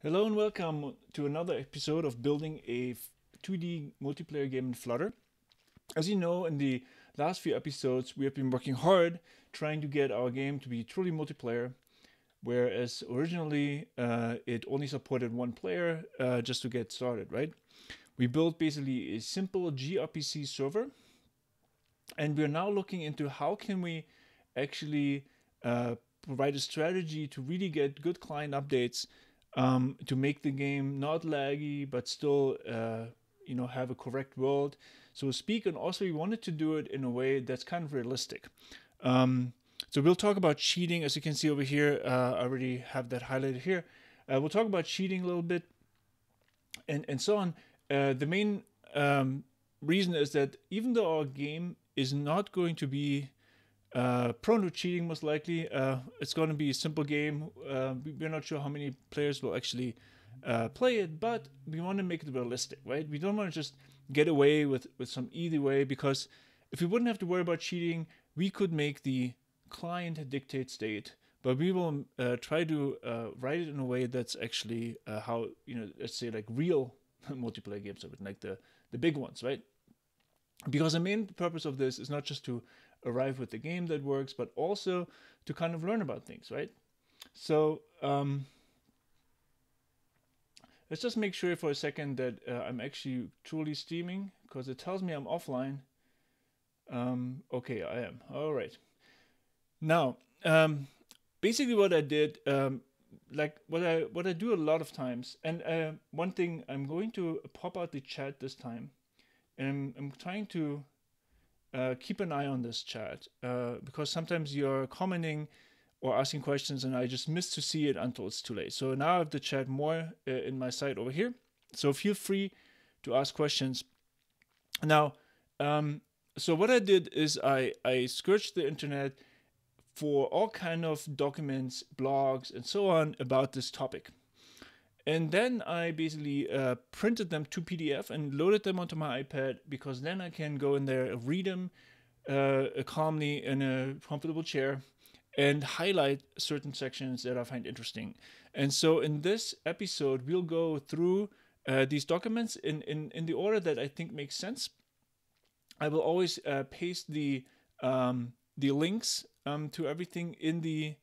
Hello and welcome to another episode of building a 2D multiplayer game in Flutter. As you know, in the last few episodes, we have been working hard trying to get our game to be truly multiplayer, whereas originally it only supported one player just to get started, right? We built basically a simple gRPC server, and we're now looking into how can we actually provide a strategy to really get good client updates to make the game not laggy but still have a correct world, so to speak. And also we wanted to do it in a way that's kind of realistic. So we'll talk about cheating. As you can see over here, I already have that highlighted here. We'll talk about cheating a little bit and so on. The main reason is that even though our game is not going to be prone to cheating, most likely, it's going to be a simple game. We're not sure how many players will actually play it, but we want to make it realistic, right? We don't want to just get away with some easy way, because if we wouldn't have to worry about cheating, we could make the client dictate state, but we will try to write it in a way that's actually how, let's say like real multiplayer games of it, like the big ones, right? Because the main purpose of this is not just to arrive with the game that works, but also to kind of learn about things, right? So let's just make sure for a second that I'm actually truly streaming, because it tells me I'm offline. Okay, I am. All right. Now, basically, what I did, like what I do a lot of times, and one thing, I'm going to pop out the chat this time, and I'm trying to keep an eye on this chat, because sometimes you're commenting or asking questions and I just miss to see it until it's too late. So now I have the chat more in my site over here. So feel free to ask questions. Now, so what I did is I searched the internet for all kind of documents, blogs, and so on about this topic. And then I basically printed them to PDF and loaded them onto my iPad, because then I can go in there, read them calmly in a comfortable chair, and highlight certain sections that I find interesting. And so in this episode, we'll go through these documents in the order that I think makes sense. I will always paste the links to everything in the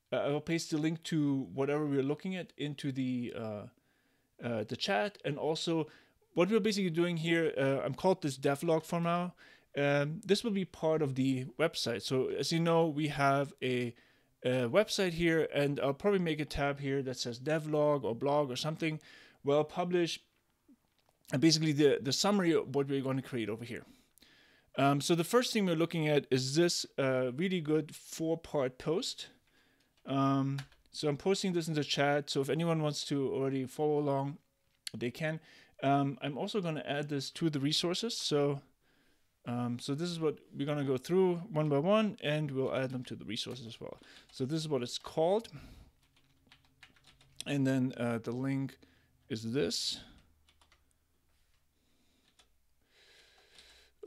I will paste the link to whatever we're looking at into the chat. And also, what we're basically doing here, I'm called this devlog for now. This will be part of the website. So as you know, we have a website here, and I'll probably make a tab here that says devlog or blog or something. Well, publish, and basically the summary of what we're going to create over here. So the first thing we're looking at is this really good 4-part post. So I'm posting this in the chat, so if anyone wants to already follow along, they can. I'm also going to add this to the resources. So this is what we're going to go through one by one, and we'll add them to the resources as well. So this is what it's called. And then the link is this.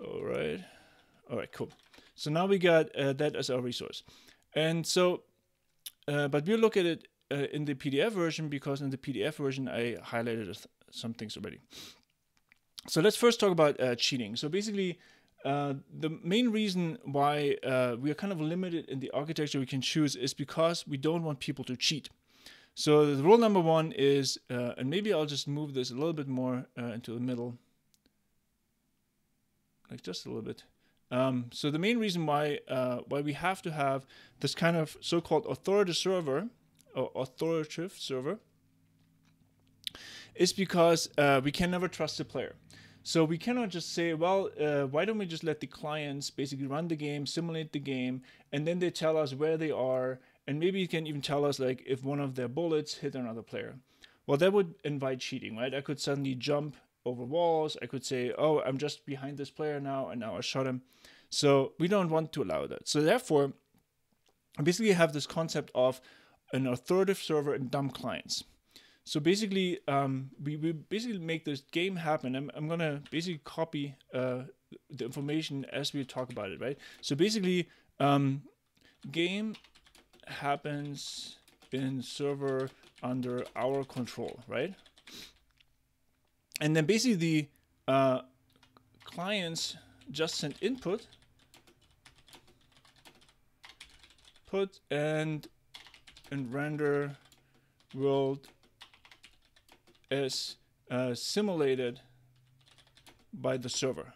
All right, cool. So now we got that as our resource. And so, but we'll look at it in the PDF version, because in the PDF version, I highlighted some things already. So let's first talk about cheating. So basically, the main reason why we are kind of limited in the architecture we can choose is because we don't want people to cheat. So the rule number one is, and maybe I'll just move this a little bit more into the middle, like just a little bit. So the main reason why we have to have this kind of so-called authoritative server is because we can never trust the player. So we cannot just say, well, why don't we just let the clients basically run the game, simulate the game, and then they tell us where they are, and maybe you can even tell us like if one of their bullets hit another player. Well, that would invite cheating, right? I could suddenly jump over walls. I could say, oh, I'm just behind this player now, and now I shot him. So we don't want to allow that. So therefore, basically you have this concept of an authoritative server and dumb clients. So basically, we basically make this game happen. I'm going to basically copy the information as we talk about it, right? So basically, game happens in server under our control, right? And then basically the clients just sent input, and render world as simulated by the server,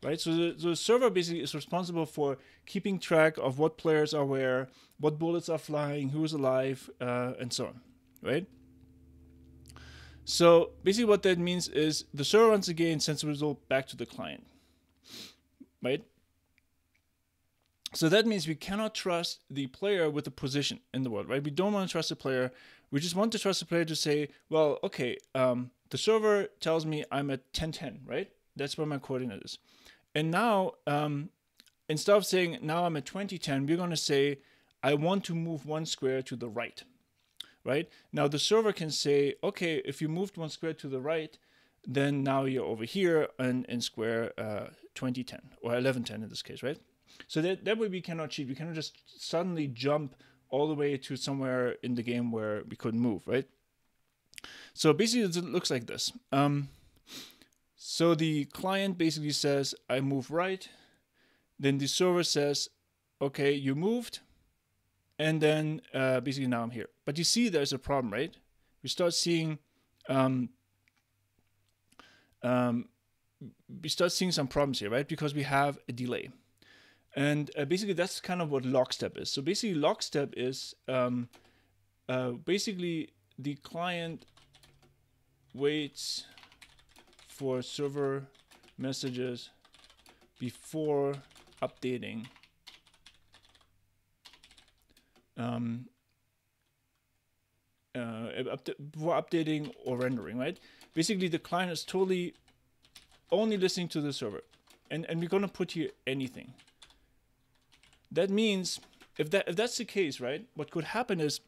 right? So the server basically is responsible for keeping track of what players are where, what bullets are flying, who's alive, and so on, right? So basically what that means is the server once again sends the result back to the client, right? So that means we cannot trust the player with the position in the world, right? We don't want to trust the player. We just want to trust the player to say, well, okay, the server tells me I'm at 1010, right? That's where my coordinate is. And now, instead of saying now I'm at 2010, we're going to say I want to move one square to the right, right? Now the server can say, okay, if you moved one square to the right, then now you're over here in square 2010 or 1110 in this case, right? So that way we cannot cheat. We cannot just suddenly jump all the way to somewhere in the game where we couldn't move, right? So basically it looks like this. So the client basically says, I move right. Then the server says, okay, you moved. And then basically now I'm here. But you see there's a problem, right? We start seeing some problems here, right? Because we have a delay. And basically that's kind of what lockstep is. So basically lockstep is basically the client waits for server messages before updating before updating or rendering, right? Basically the client is totally only listening to the server, and we're going to put here anything. That means if that's the case, right, what could happen is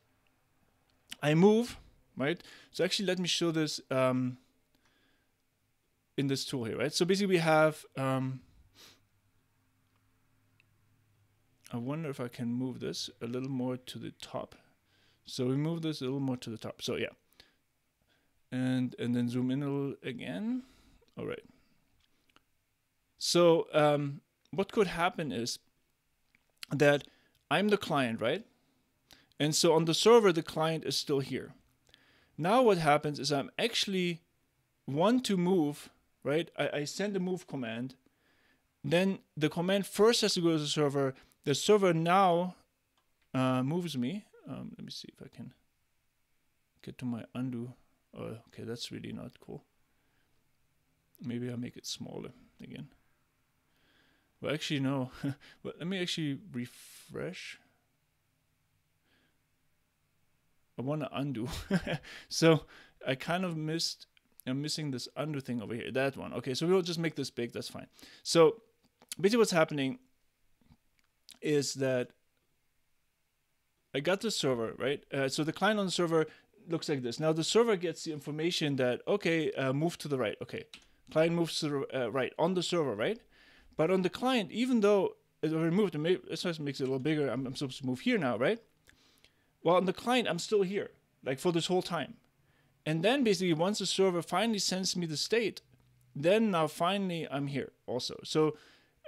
I move, right? So actually let me show this in this tool here, right? So basically we have I wonder if I can move this a little more to the top. So we move this a little more to the top. So yeah. And then zoom in a little again. All right. So what could happen is that I'm the client, right? And so on the server, the client is still here. Now what happens is I'm actually want to move, right? I send a move command. Then the command first has to go to the server. The server now moves me. Let me see if I can get to my undo. Oh, okay, that's really not cool. Maybe I'll make it smaller again. Well, actually, no. But let me actually refresh. I want to undo. So I kind of missed. I'm missing this undo thing over here. That one. Okay, so we'll just make this big. That's fine. So basically what's happening is that I got the server, right? So the client on the server looks like this. Now the server gets the information that, okay, move to the right. Okay, client moves to the right on the server, right? But on the client, even though it already moved, this makes it a little bigger. I'm supposed to move here now, right? Well, on the client, I'm still here, like for this whole time. And then basically once the server finally sends me the state, then now finally I'm here also. So,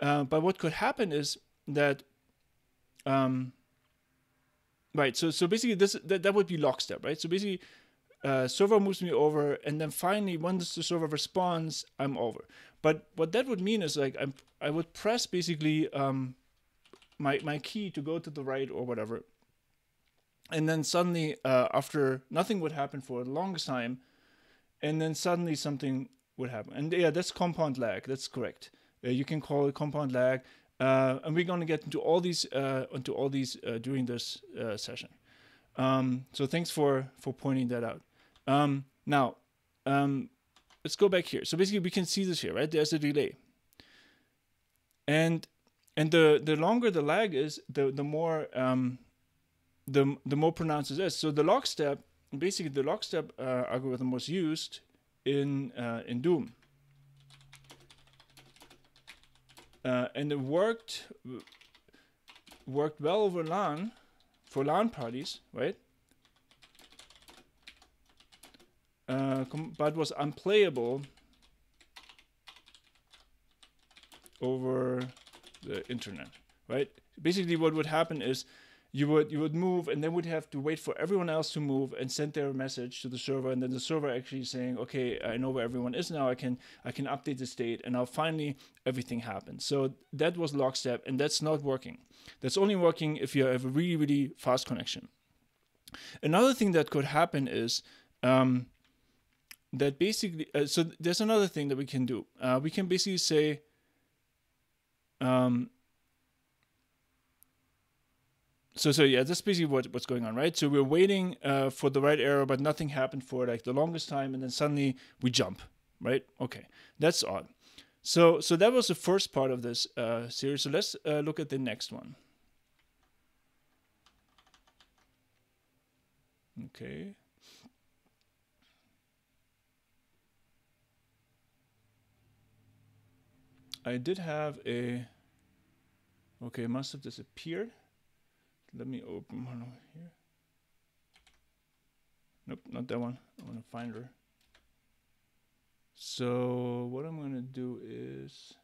but what could happen is that, right, so basically that would be lockstep, right? So basically server moves me over, and then finally once the server responds, I'm over. But what that would mean is like I would press basically my key to go to the right or whatever, and then suddenly after nothing would happen for the longest time, and then suddenly something would happen. And yeah, that's compound lag. That's correct. You can call it compound lag. And we're going to get into all these during this session. So thanks for pointing that out. Now, let's go back here. So basically, we can see this here, right? There's a delay, and the longer the lag is, the more pronounced it is. So the lockstep, basically, the lockstep algorithm was used in Doom. And it worked well over LAN for LAN parties, right? But was unplayable over the internet, right? Basically, what would happen is you would move, and then would have to wait for everyone else to move and send their message to the server, and then the server actually saying, okay, I know where everyone is now. I can update the state, and now finally everything happens. So that was lockstep, and that's not working. That's only working if you have a really, really fast connection. Another thing that could happen is that basically, so there's another thing that we can do. We can basically say, So yeah, that's basically what's going on, right? So we're waiting for the right error, but nothing happened for like the longest time, and then suddenly we jump, right? Okay, that's odd. So that was the first part of this series. So let's look at the next one. Okay. I did have a... Okay, it must have disappeared. Let me open one over here. Nope, not that one. I want to find her. So what I'm going to do is...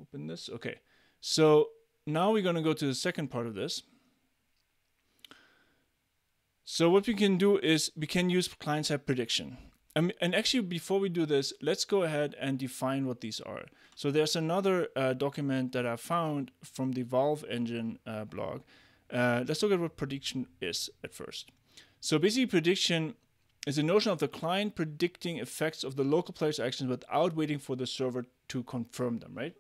Open this. Okay, so now we're going to go to the second part of this. So what we can do is we can use client-side prediction. And actually, before we do this, let's go ahead and define what these are. So there's another document that I found from the Valve Engine blog. Let's look at what prediction is at first. So basically, prediction is the notion of the client predicting effects of the local player's actions without waiting for the server to confirm them, right?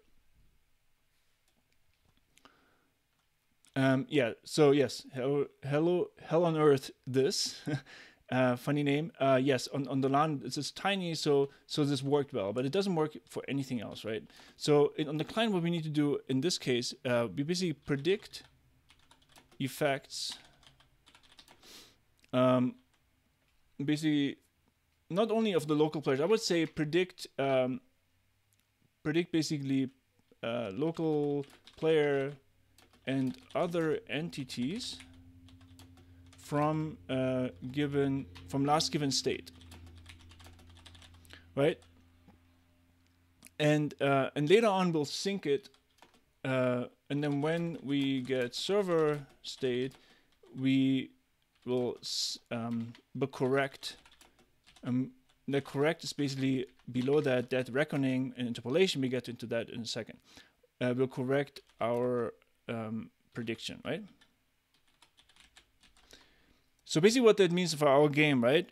Yeah, so yes, hell on earth this. Funny name. Yes, on the LAN it's just tiny, so this worked well, but it doesn't work for anything else, right? So on the client, what we need to do in this case, we basically predict effects. Basically, not only of the local players, I would say predict basically local player and other entities from last given state, right? And later on we'll sync it, and then when we get server state, we will correct. The correct is basically below that reckoning and interpolation. We get into that in a second. We'll correct our prediction, right? So basically what that means for our game, right?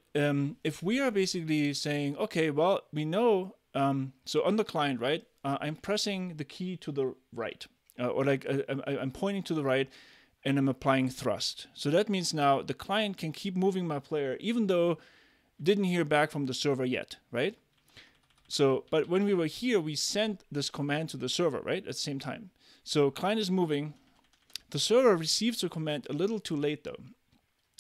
If we are basically saying, okay, well, we know, so on the client, right, I'm pressing the key to the right, or like I'm pointing to the right, and I'm applying thrust. So that means now the client can keep moving my player, even though didn't hear back from the server yet, right? So, but when we were here, we sent this command to the server, right, at the same time. So client is moving. The server receives the command a little too late, though.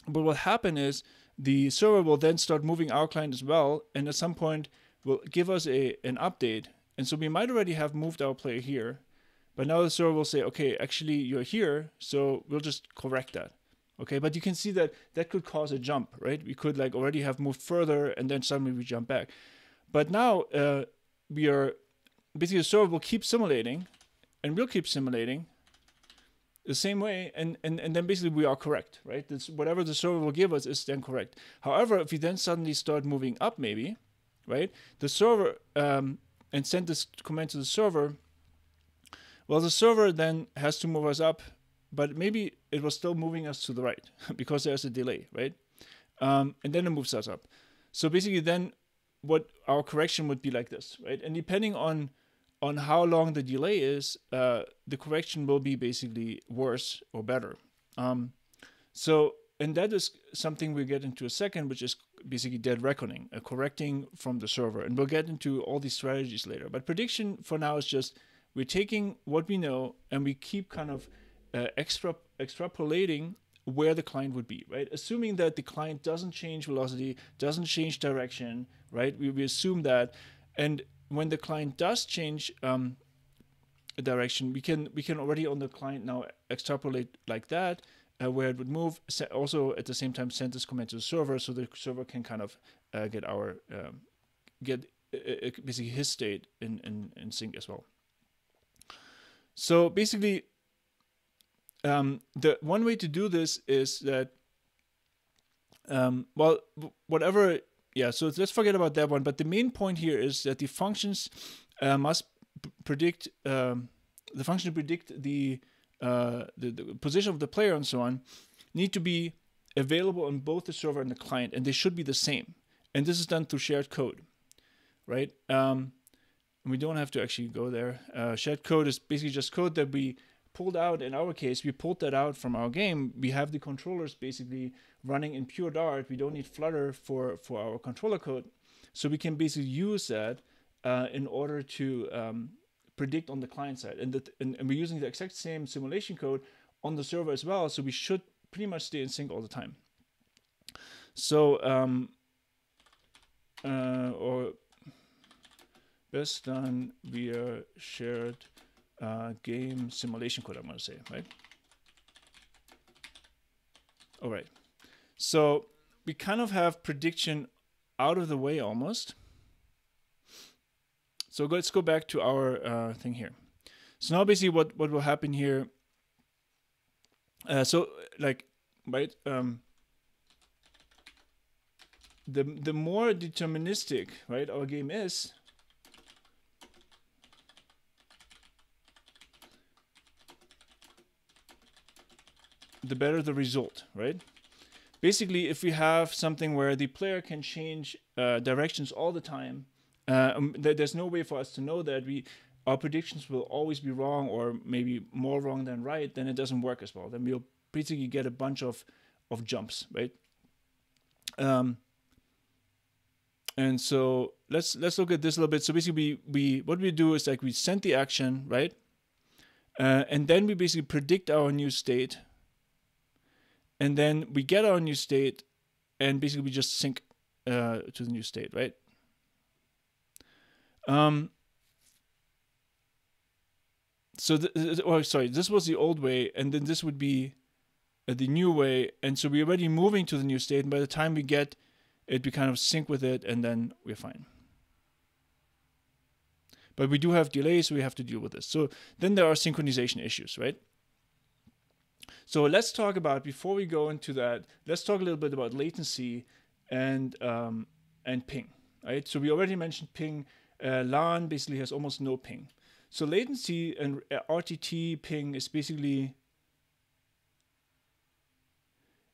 But what will happen is the server will then start moving our client as well, and at some point will give us an update. And so we might already have moved our player here, but now the server will say, okay, actually you're here, so we'll just correct that. Okay, but you can see that that could cause a jump, right? We could like already have moved further, and then suddenly we jump back. But now we are basically the server will keep simulating, and we'll keep simulating the same way, and then basically we are correct, right? This, whatever the server will give us is then correct. However, if we then suddenly start moving up, maybe, right, the server and send this command to the server, well, the server then has to move us up, but maybe it was still moving us to the right because there's a delay, right? And then it moves us up. So basically, then what our correction would be like this, right? And depending on how long the delay is, the correction will be basically worse or better. So, and that is something we'll get into a second, which is basically dead reckoning, correcting from the server. And we'll get into all these strategies later. But prediction for now is just, we're taking what we know and we keep kind of extrapolating where the client would be, right? Assuming that the client doesn't change velocity, doesn't change direction, right? We assume that. And when the client does change a direction, we can already on the client now extrapolate like that, where it would move. Also at the same time send this command to the server, so the server can kind of get our basically his state in sync as well. So basically, the one way to do this is that, well, whatever, yeah. So let's forget about that one. But the main point here is that the functions must predict the function to predict the position of the player and so on need to be available on both the server and the client, and they should be the same. And this is done through shared code, right? We don't have to actually go there. Shared code is basically just code that we pulled out. In our case, we pulled that out from our game. We have the controllers basically running in pure Dart. We don't need Flutter for our controller code. So we can basically use that in order to predict on the client side. And we're using the exact same simulation code on the server as well. So we should pretty much stay in sync all the time. So, or best done via shared game simulation code, I'm going to say, right? All right. So we kind of have prediction out of the way almost. So let's go back to our thing here. So now basically what will happen here, so like, right, the more deterministic, right, our game is, the better the result, right? Basically, if we have something where the player can change directions all the time, there's no way for us to know that our predictions will always be wrong, or maybe more wrong than right, then it doesn't work as well. Then we'll basically get a bunch of jumps, right? And so let's look at this a little bit. So basically, what we do is like we send the action, right? And then we basically predict our new state. And then we get our new state, and basically we just sync to the new state, right? So, this was the old way, and then this would be the new way. And so we're already moving to the new state, and by the time we get it, we kind of sync with it, and then we're fine. But we do have delays, so we have to deal with this. So then there are synchronization issues, right? So let's talk about, before we go into that, let's talk a little bit about latency and ping, right? So we already mentioned ping. LAN basically has almost no ping. So latency and RTT ping is basically,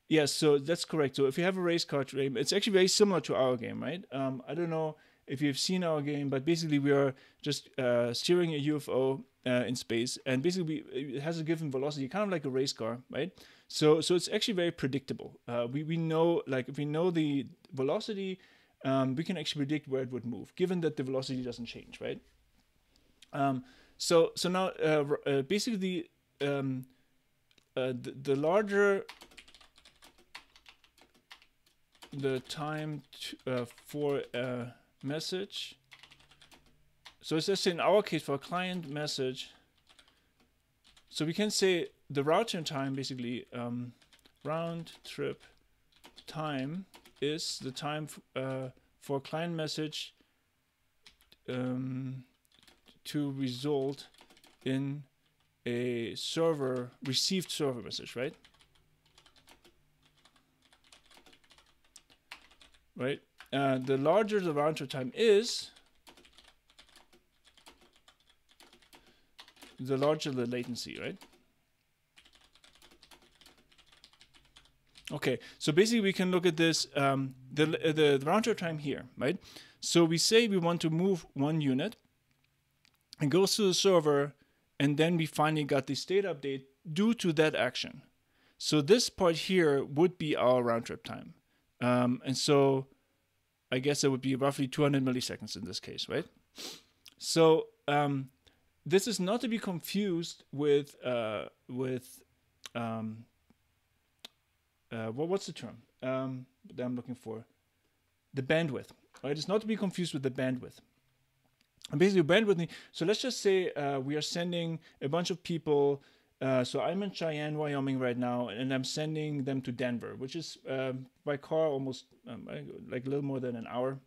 yes, so that's correct. So if you have a race car game, it's actually very similar to our game, right? I don't know if you've seen our game, but basically we are just steering a UFO in space, and basically it has a given velocity, kind of like a race car, right? So it's actually very predictable. We know, like, if we know the velocity, we can actually predict where it would move, given that the velocity doesn't change, right? So now basically the larger the time for a message. So it's just in our case for a client message. So we can say the round trip time, basically round trip time is the time for client message to result in a received server message, right? Right. The larger the round trip time is, the larger the latency, right? Okay, so basically we can look at this, the round trip time here, right? So we say we want to move 1 unit, and goes to the server, and then we finally got the state update due to that action. So this part here would be our round trip time. And so I guess it would be roughly 200 milliseconds in this case, right? So this is not to be confused with what's the term that I'm looking for? The bandwidth, right? It's not to be confused with the bandwidth. And basically bandwidth. So let's just say we are sending a bunch of people. So I'm in Cheyenne, Wyoming right now, and I'm sending them to Denver, which is by car almost like a little more than an hour.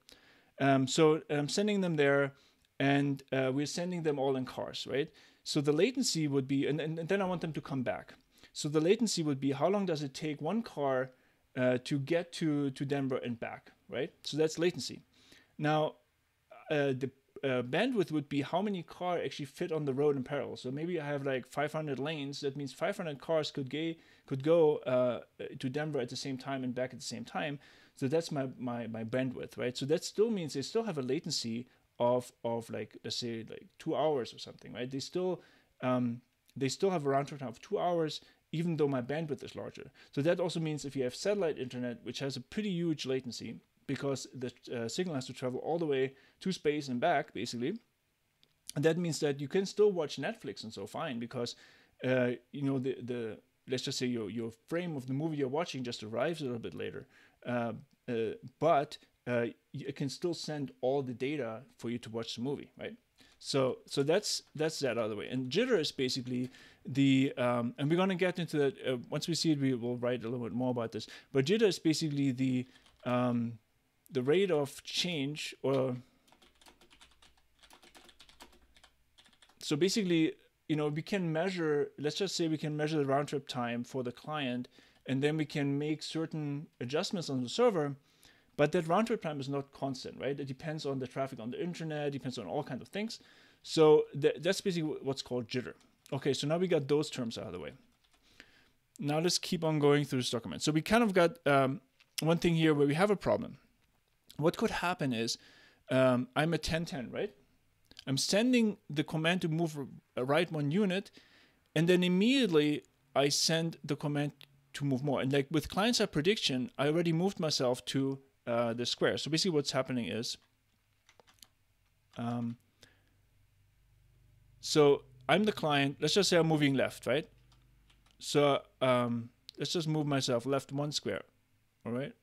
So I'm sending them there, and we're sending them all in cars, right? So the latency would be, and then I want them to come back. So the latency would be how long does it take one car to get to Denver and back, right? So that's latency. Now, the bandwidth would be how many cars actually fit on the road in parallel. So maybe I have like 500 lanes. That means 500 cars could go to Denver at the same time and back at the same time. So that's my bandwidth, right? So that still means they still have a latency of like, let's say like 2 hours or something, right? They still have a round trip time of 2 hours, even though my bandwidth is larger. So that also means if you have satellite internet, which has a pretty huge latency, because the signal has to travel all the way to space and back, basically. And that means that you can still watch Netflix and so fine, because the let's just say your frame of the movie you're watching just arrives a little bit later, but it can still send all the data for you to watch the movie, right? So that's that other way. And jitter is basically the and we're gonna get into that once we see it. We will write a little bit more about this. But jitter is basically the rate of change, or so basically, we can measure, let's just say we can measure the round trip time for the client, and then we can make certain adjustments on the server, but that round trip time is not constant, right? It depends on the traffic on the internet, depends on all kinds of things. So that's basically what's called jitter. Okay, so now we got those terms out of the way. Now let's keep on going through this document. So we kind of got one thing here where we have a problem. What could happen is I'm at 1010, right? I'm sending the command to move right 1 unit, and then immediately I send the command to move more. And like with client-side prediction, I already moved myself to the square. So basically what's happening is, so I'm the client. Let's just say I'm moving left, right? So let's just move myself left 1 square, all right?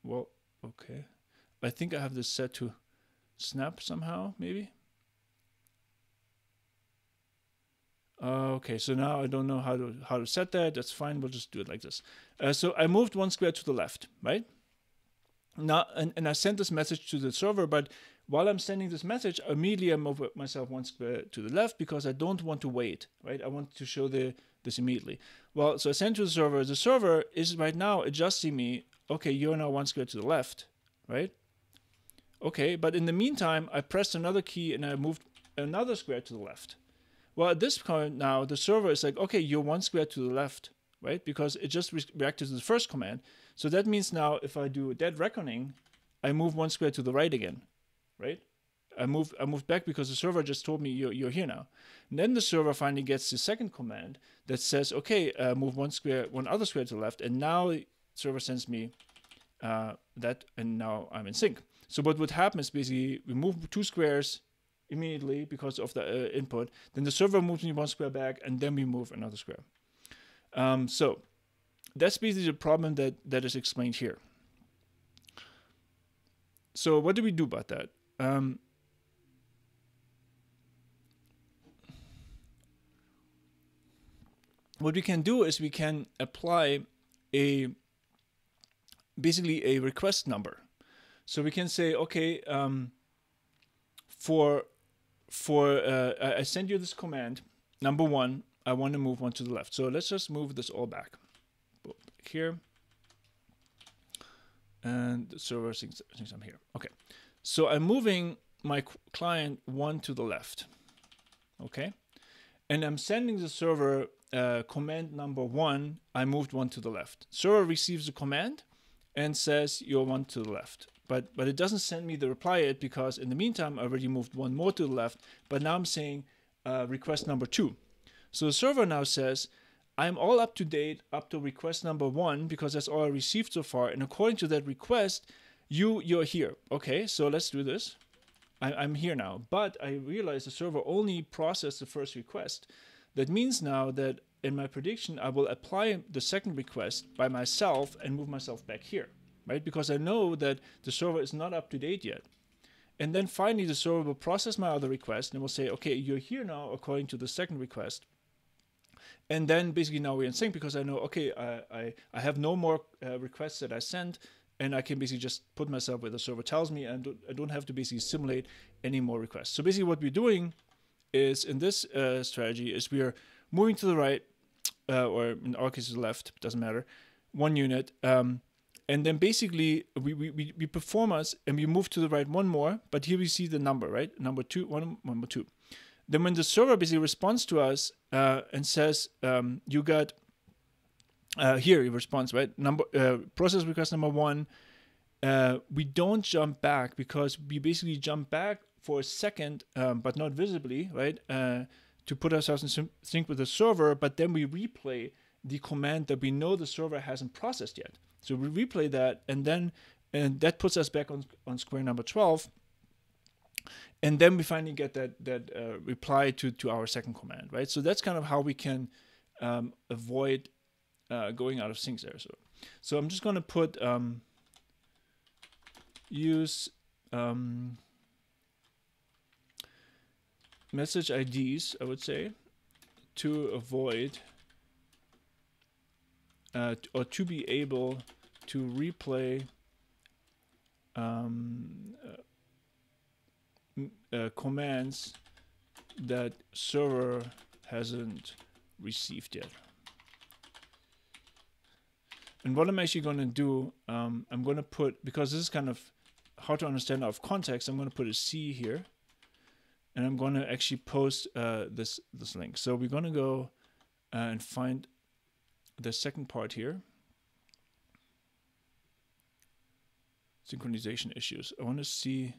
Well, okay. I think I have this set to snap somehow, maybe. Okay, so now I don't know how to set that. That's fine. We'll just do it like this. So I moved 1 square to the left, right? Now, and I sent this message to the server, but while I'm sending this message, immediately I move myself 1 square to the left because I don't want to wait, right? I want to show this immediately. Well, so I send to the server. The server is right now adjusting me. Okay, you're now 1 square to the left, right? Okay, but in the meantime, I pressed another key and I moved another square to the left. Well, at this point now, the server is like, okay, you're 1 square to the left, right? Because it just reacted to the first command. So that means now if I do a dead reckoning, I move 1 square to the right again, right? I moved back because the server just told me you're here now. And then the server finally gets the second command that says, okay, move 1 other square to the left. And now the server sends me that, and now I'm in sync. So what would happen is basically we move 2 squares immediately because of the input. Then the server moves me 1 square back, and then we move another square. So that's basically the problem that is explained here. So what do we do about that? What we can do is we can apply basically a request number. So we can say, okay, I send you this command, number 1, I want to move 1 to the left. So let's just move this all back. Here. And the server thinks I'm here. Okay. So I'm moving my client 1 to the left. Okay. And I'm sending the server command number 1, I moved 1 to the left. Server receives the command and says you're 1 to the left. But it doesn't send me the reply yet because in the meantime I already moved 1 more to the left. But now I'm saying request number 2. So the server now says I'm all up to date up to request number 1 because that's all I received so far. And according to that request, you're here. Okay, so let's do this. I'm here now. But I realize the server only processed the first request. That means now that in my prediction, I will apply the second request by myself and move myself back here, right? Because I know that the server is not up to date yet. And then finally, the server will process my other request and will say, okay, you're here now according to the second request. And then basically now we're in sync because I know, okay, I have no more requests that I send, and I can basically just put myself where the server tells me, and I don't have to basically simulate any more requests. So basically what we're doing is, in this strategy, is we are moving to the right, or in our case, to the left, doesn't matter, 1 unit, and then basically we perform us, and we move to the right one more, but here we see the number, right? Number 2. Then when the server basically responds to us and says, you got, here it responds, right? Process request number 1, we don't jump back because we basically jump back for a second, but not visibly, right? To put ourselves in sync with the server, but then we replay the command that we know the server hasn't processed yet. So we replay that, and that puts us back on square number 12. And then we finally get that reply to our second command, right? So that's kind of how we can avoid going out of sync there. So I'm just going to put use message IDs, I would say, to avoid or to be able to replay commands that server hasn't received yet. And what I'm actually going to do, I'm going to put, because this is kind of hard to understand out of context, I'm going to put a C here, and I'm going to actually post this link. So we're going to go and find the second part here. Synchronization issues. I want to see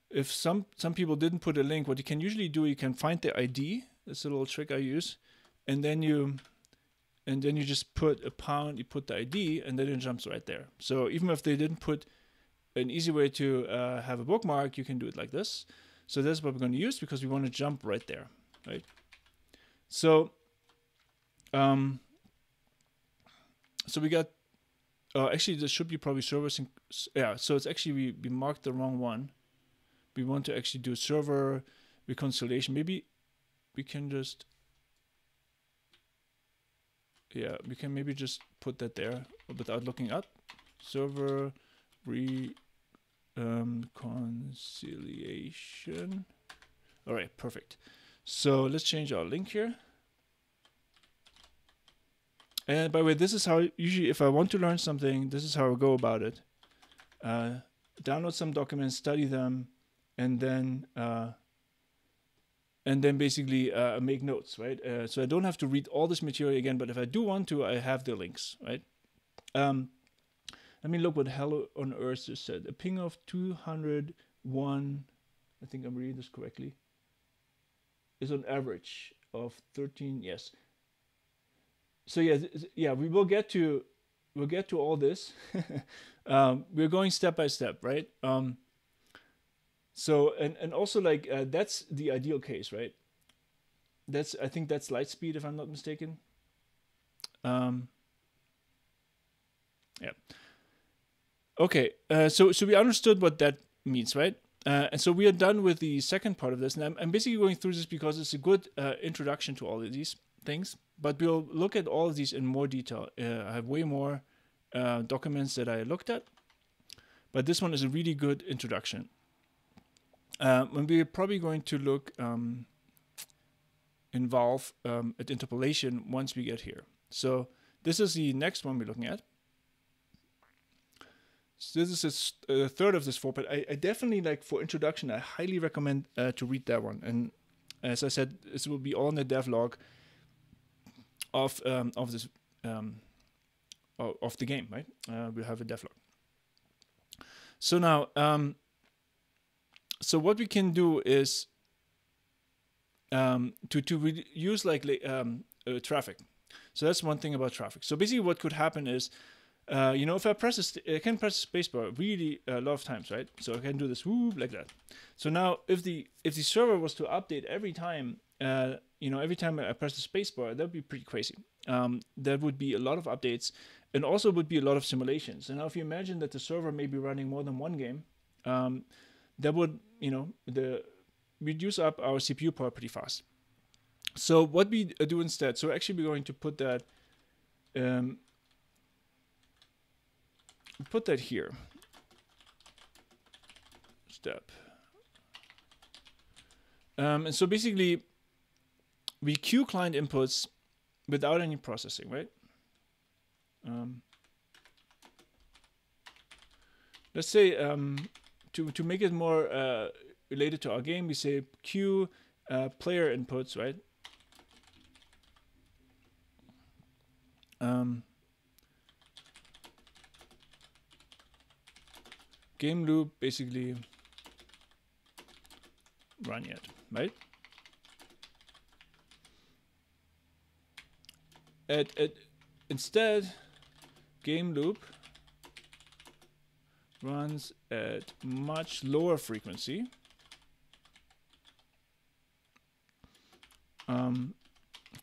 if some people didn't put a link. What you can usually do, you can find the ID. That's a little trick I use, and then you just put a pound. You put the ID, and then it jumps right there. So even if they didn't put an easy way to have a bookmark, you can do it like this. So that's what we're going to use because we want to jump right there, right? So so we got. Actually, this should be probably server sync. Yeah. So it's actually we marked the wrong one. We want to actually do server reconciliation. Maybe we can just, yeah, we can maybe just put that there without looking up. Server reconciliation. All right, perfect. So let's change our link here. And by the way, this is how usually, if I want to learn something, this is how I go about it. Download some documents, study them, and then basically make notes, right? So I don't have to read all this material again, but if I do want to, I have the links, right? Let me look what Hello on Earth just said. A ping of 201, I think I'm reading this correctly, is on average of 13, yes. So yeah, we will get to all this. We're going step by step, right? So and also like that's the ideal case, right? I think that's light speed, if I'm not mistaken. Yeah. Okay. So we understood what that means, right? And so we are done with the second part of this, and I'm basically going through this because it's a good introduction to all of these things. But we'll look at all of these in more detail. I have way more documents that I looked at, but this one is a really good introduction. And we're probably going to look involve at interpolation once we get here. So this is the next one we're looking at. So this is a third of this 4, but I definitely, like, for introduction, I highly recommend to read that one. And as I said, this will be all in the devlog of this of the game, right? We'll have a devlog. So now, so what we can do is to use like traffic. So that's one thing about traffic. So basically, what could happen is, if I press I can press spacebar really a lot of times, right? So I can do this whoop like that. So now, if the server was to update every time, every time I press the spacebar, that would be pretty crazy. There would be a lot of updates, and also would be a lot of simulations. And now, if you imagine that the server may be running more than one game, that would, reduce up our CPU power pretty fast. So what we do instead, so actually we're going to put that here. Step. And so basically, we queue client inputs without any processing, right? Let's say to make it more related to our game, we say queue player inputs, right? Game loop basically run yet, right? Instead, game loop runs at much lower frequency.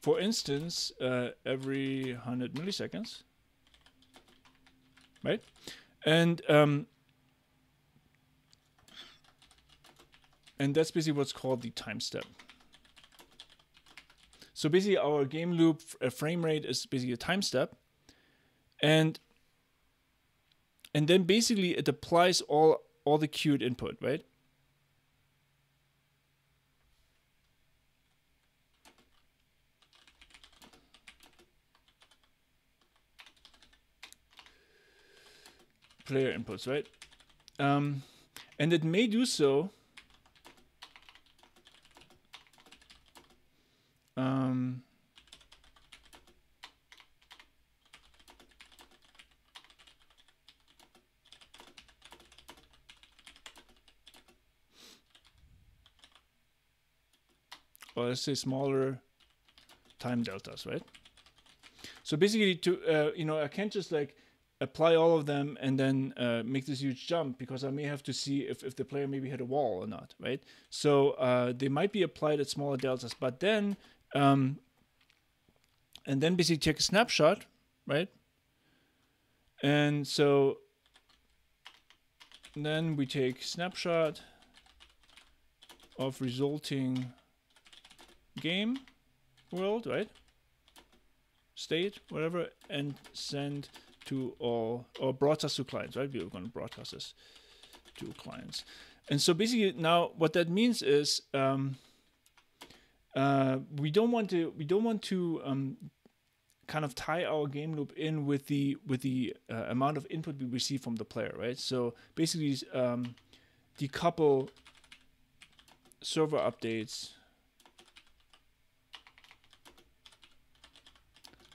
For instance, every 100 milliseconds, right? And that's basically what's called the time step. So basically, our game loop frame rate is basically a time step, and then basically it applies all the queued input, right? Player inputs, right? And it may do so or let's say smaller time deltas, right? So basically, I can't just like apply all of them and then make this huge jump, because I may have to see if the player maybe hit a wall or not, right? So they might be applied at smaller deltas, but then and then basically take a snapshot, right? And so then we take snapshot of resulting game world, right? State, whatever, and send to all, or broadcast to clients, right? We're going to broadcast this to clients. And so basically now what that means is we don't want to kind of tie our game loop in with the amount of input we receive from the player, right? So basically decouple server updates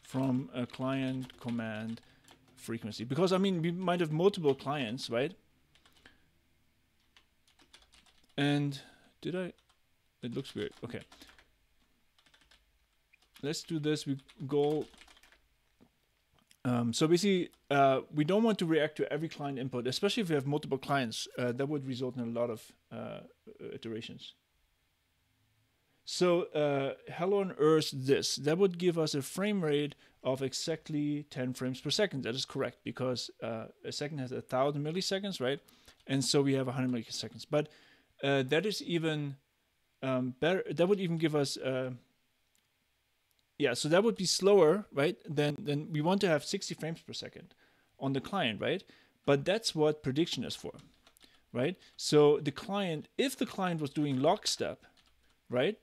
from a client command frequency, because I mean we might have multiple clients, right? And it looks weird. Okay, let's do this. We go so basically we don't want to react to every client input, especially if we have multiple clients. That would result in a lot of iterations. So hello on Earth, that would give us a frame rate of exactly 10 frames per second. That is correct, because a second has 1,000 milliseconds, right? And so we have 100 milliseconds. But that is even better. That would even give us, so that would be slower, right? Then we want to have 60 frames per second on the client, right? But that's what prediction is for, right? So the client, if the client was doing lockstep, right?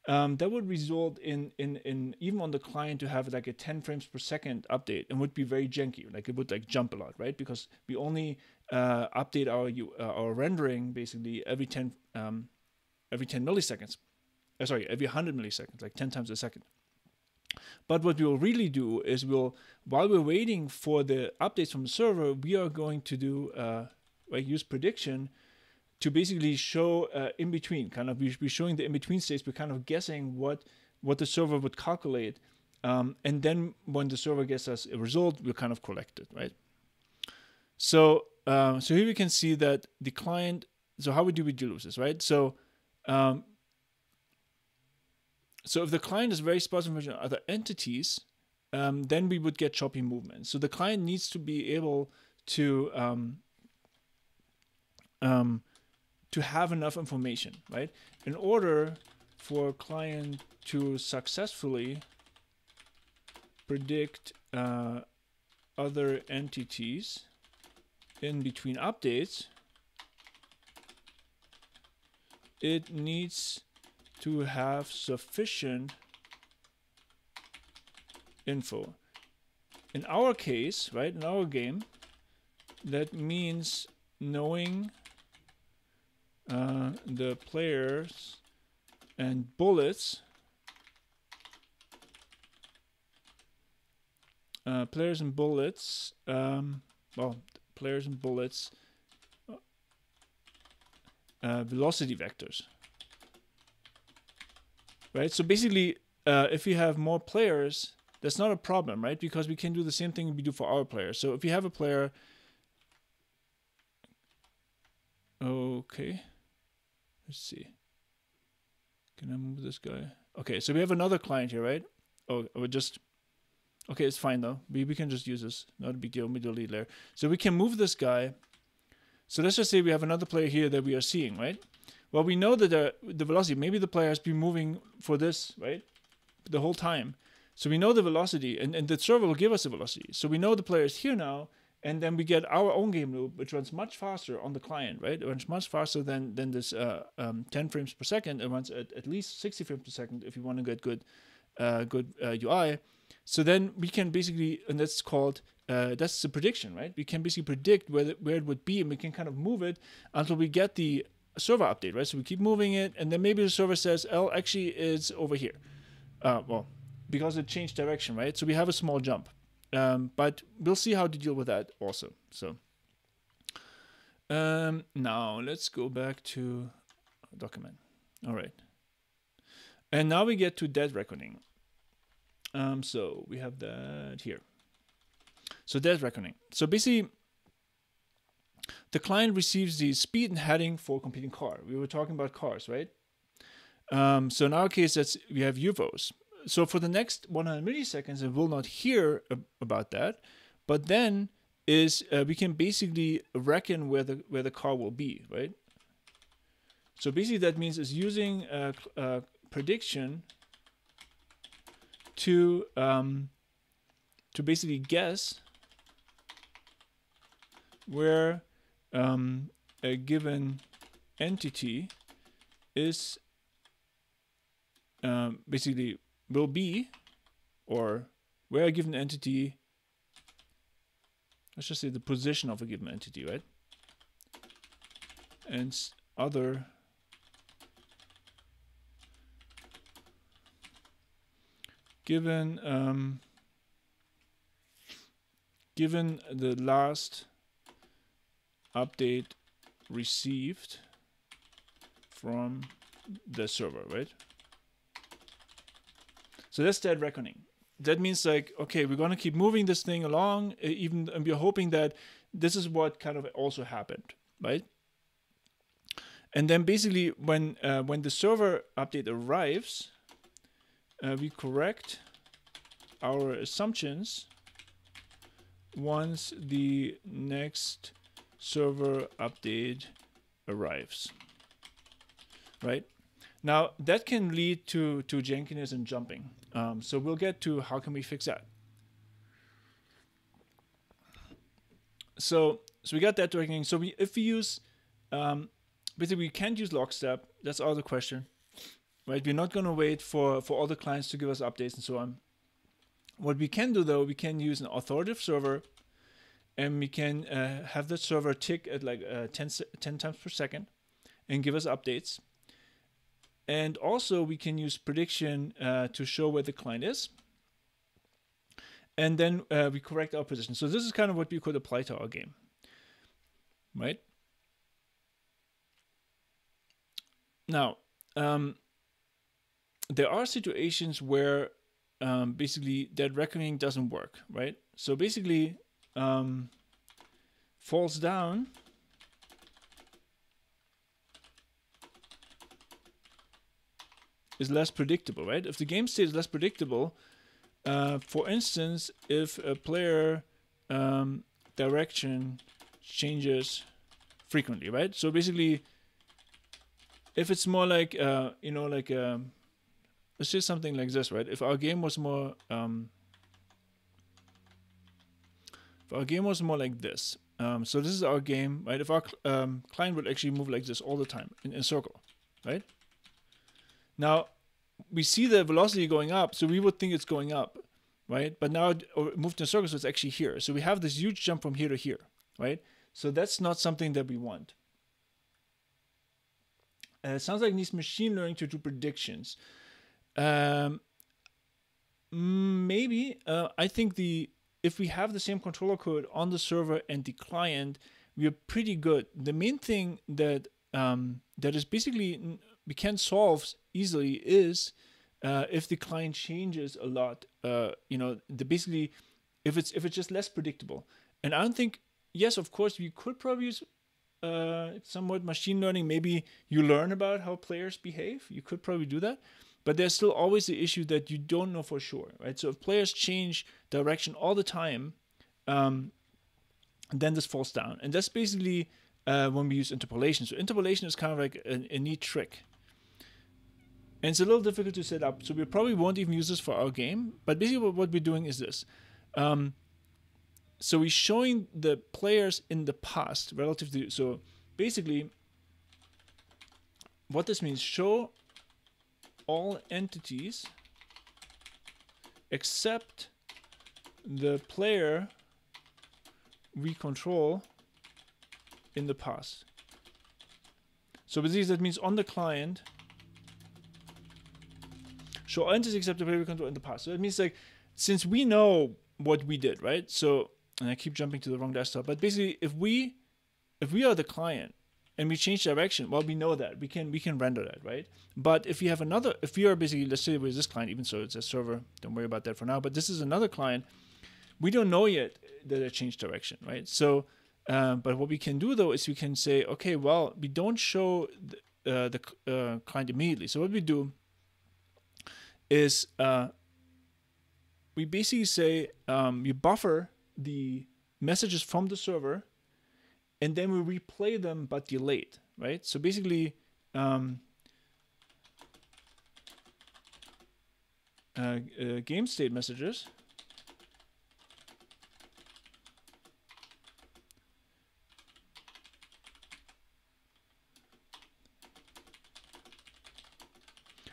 That would result in even on the client to have like a 10 frames per second update, and would be very janky. Like it would like jump a lot, right? Because we only update our rendering basically every 10 milliseconds. Every 100 milliseconds, like 10 times a second. But what we'll really do is while we're waiting for the updates from the server, we are going to do use prediction to basically show in between, kind of we're showing the in between states. We're kind of guessing what the server would calculate, and then when the server gets us a result, we'll kind of collect it, right? So here we can see that the client. So how do we do this, right? So if the client is very sparse information on other entities, then we would get choppy movement. So the client needs to be able to to have enough information, right? In order for a client to successfully predict other entities in between updates, it needs to have sufficient info. In our case, right, in our game, that means knowing the players and bullets, players and bullets, velocity vectors, right? So basically, if we have more players, that's not a problem, right? Because we can do the same thing we do for our players. So if you have a player, okay, let's see. Can I move this guy? Okay, so we have another client here, right? Oh, we're just, okay, it's fine though. We can just use this. Not a big deal. We delete layer. So we can move this guy. So let's just say we have another player here that we are seeing, right? Well, we know that the velocity, maybe the player has been moving for this, right? The whole time. So we know the velocity, and the server will give us the velocity. So we know the player is here now, and then we get our own game loop, which runs much faster on the client, right? It runs much faster than this 10 frames per second. It runs at least 60 frames per second if you want to get good UI. So then we can basically, and that's called, that's the prediction, right? We can basically predict where it would be, and we can kind of move it until we get the server update, right? So we keep moving it, and then maybe the server says, oh, actually it's over here. Well, because it changed direction, right? So we have a small jump. But we'll see how to deal with that also. So now let's go back to document. All right. And now we get to dead reckoning. So we have that here. So dead reckoning. So basically, the client receives the speed and heading for completing car. We were talking about cars, right? So in our case, we have UFOs. So for the next 100 milliseconds, it will not hear about that, but then we can basically reckon where the car will be, right? So basically, that means it's using prediction to basically guess where a given entity is basically will be, or where a given entity, let's just say the position of a given entity, right? And other given the last update received from the server, right? So that's dead reckoning. That means like, okay, we're going to keep moving this thing along, and we're hoping that this is what kind of also happened, right? And then basically when the server update arrives, we correct our assumptions once the next server update arrives, right? Now that can lead to jankiness and jumping. So we'll get to how can we fix that. So we got that reckoning. So if we use, basically we can't use lockstep. That's out of the question, right? We're not going to wait for all the clients to give us updates and so on. What we can do though, we can use an authoritative server, and we can have the server tick at like 10 times per second and give us updates. And also we can use prediction to show where the client is. And then we correct our position. So this is kind of what we could apply to our game, right? Now, there are situations where basically that reckoning doesn't work, right? So basically, falls down is less predictable, right? If the game state is less predictable, for instance, if a player direction changes frequently, right? So basically, if it's more like you know, like let's say something like this, right? If our game was more like this, so this is our game, right? If our client would actually move like this all the time in a circle, right? Now we see the velocity going up, so we would think it's going up, right? But now it moved in a circle, so it's actually here. So we have this huge jump from here to here, right? So that's not something that we want. It sounds like it needs machine learning to do predictions. Maybe. I think if we have the same controller code on the server and the client, we are pretty good. The main thing that that is basically we can solve easily is if the client changes a lot. You know, basically if it's just less predictable. And I don't think. Yes, of course, we could probably use somewhat machine learning. Maybe you learn about how players behave. You could probably do that. But there's still always the issue that you don't know for sure, right? So if players change direction all the time, then this falls down. And that's basically when we use interpolation. So interpolation is kind of like a neat trick. And it's a little difficult to set up. So we probably won't even use this for our game. But basically what we're doing is this. So we're showing the players in the past relative to, so basically what this means, show all entities except the player we control in the past. So basically that means on the client, show all entities except the player we control in the past. So that means like, since we know what we did, right? So, and I keep jumping to the wrong desktop, but basically if we are the client and we change direction, well, we know that we can render that, right? But if we have if we are basically, let's say with this client, even so it's a server, don't worry about that for now, but this is another client, we don't know yet that it changed direction, right? So, but what we can do though is we can say, okay, well, we don't show the client immediately. So what we do is we basically say we buffer the messages from the server, and then we replay them but delayed, right? So basically, game state messages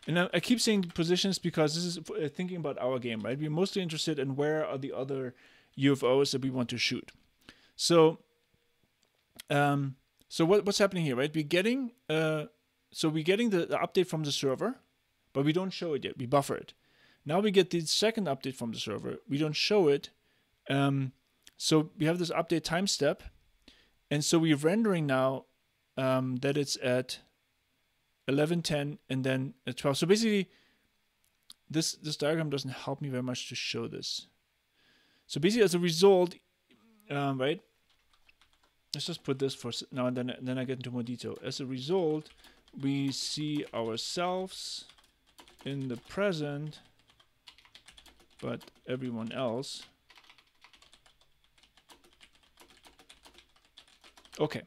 and I keep saying positions because this is thinking about our game, right? We're mostly interested in where are the other UFOs that we want to shoot. So what's happening here, right? We're getting the update from the server, but we don't show it yet. We buffer it. Now we get the second update from the server. We don't show it. So we have this update time step, and so we're rendering now that it's at 11:10 and then at 12. So basically, this diagram doesn't help me very much to show this. So basically, as a result, right? Let's just put this for now, and then I get into more detail. As a result, we see ourselves in the present, but everyone else. Okay,